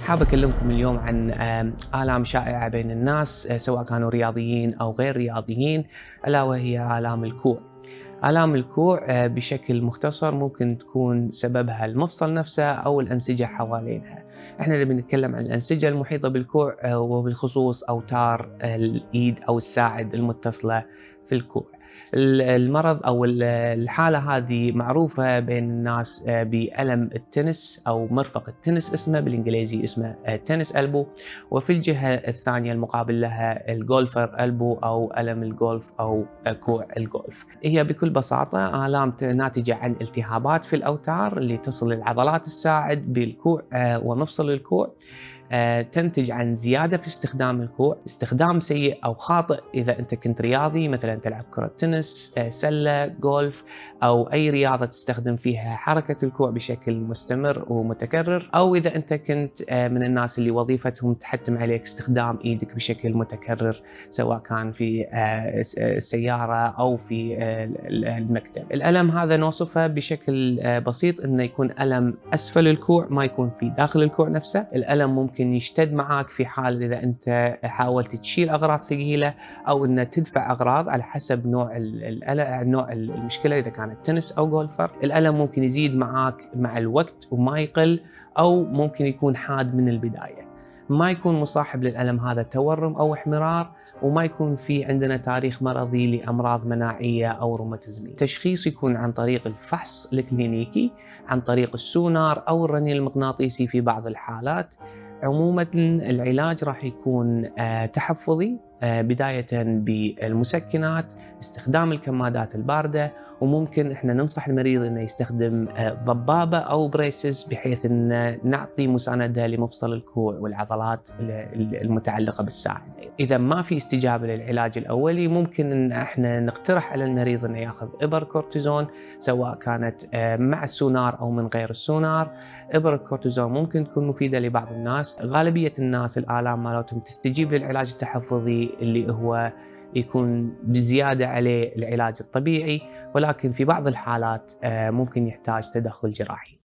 حاب أكلمكم اليوم عن آلام شائعة بين الناس، سواء كانوا رياضيين أو غير رياضيين، ألا وهي آلام الكوع. آلام الكوع بشكل مختصر ممكن تكون سببها المفصل نفسه أو الأنسجة حوالينها. احنا اللي بنتكلم عن الأنسجة المحيطة بالكوع وبالخصوص أوتار الإيد أو الساعد المتصلة في الكوع. المرض أو الحالة هذه معروفة بين الناس بألم التنس أو مرفق التنس، اسمه بالإنجليزي اسمه تنس ألبو، وفي الجهة الثانية المقابل لها الجولفر ألبو أو ألم الجولف أو كوع الجولف. هي بكل بساطة آلام ناتجة عن التهابات في الأوتار اللي تصل العضلات الساعد بالكوع ومفصل الكوع، تنتج عن زيادة في استخدام الكوع، استخدام سيء أو خاطئ إذا أنت كنت رياضي مثلا تلعب كرة تنس، سلة، جولف، أو أي رياضة تستخدم فيها حركة الكوع بشكل مستمر ومتكرر، أو إذا أنت كنت من الناس اللي وظيفتهم تحتم عليك استخدام إيدك بشكل متكرر، سواء كان في السيارة أو في المكتب. الألم هذا نوصفه بشكل بسيط إنه يكون ألم أسفل الكوع، ما يكون في داخل الكوع نفسه. الألم ممكن يشتد معاك في حال إذا أنت حاولت تشيل أغراض ثقيلة أو إن تدفع أغراض على حسب نوع نوع المشكلة. إذا كانت تنس أو جولفر، الألم ممكن يزيد معاك مع الوقت وما يقل، أو ممكن يكون حاد من البداية. ما يكون مصاحب للألم هذا تورم أو احمرار، وما يكون في عندنا تاريخ مرضي لأمراض مناعية أو روماتيزمية. التشخيص يكون عن طريق الفحص الكلينيكي، عن طريق السونار أو الرنين المغناطيسي في بعض الحالات. عموما العلاج راح يكون تحفظي، بداية بالمسكنات، استخدام الكمادات الباردة، وممكن احنا ننصح المريض انه يستخدم ضبابة او بريسز بحيث ان نعطي مساندة لمفصل الكوع والعضلات المتعلقة بالساعد. اذا ما في استجابة للعلاج الاولي، ممكن ان احنا نقترح على المريض انه ياخذ ابر كورتيزون، سواء كانت مع السونار او من غير السونار. ابر الكورتيزون ممكن تكون مفيدة لبعض الناس. غالبية الناس الآلام مالتهم تستجيب للعلاج التحفظي اللي هو يكون بزيادة عليه العلاج الطبيعي، ولكن في بعض الحالات ممكن يحتاج تدخل جراحي.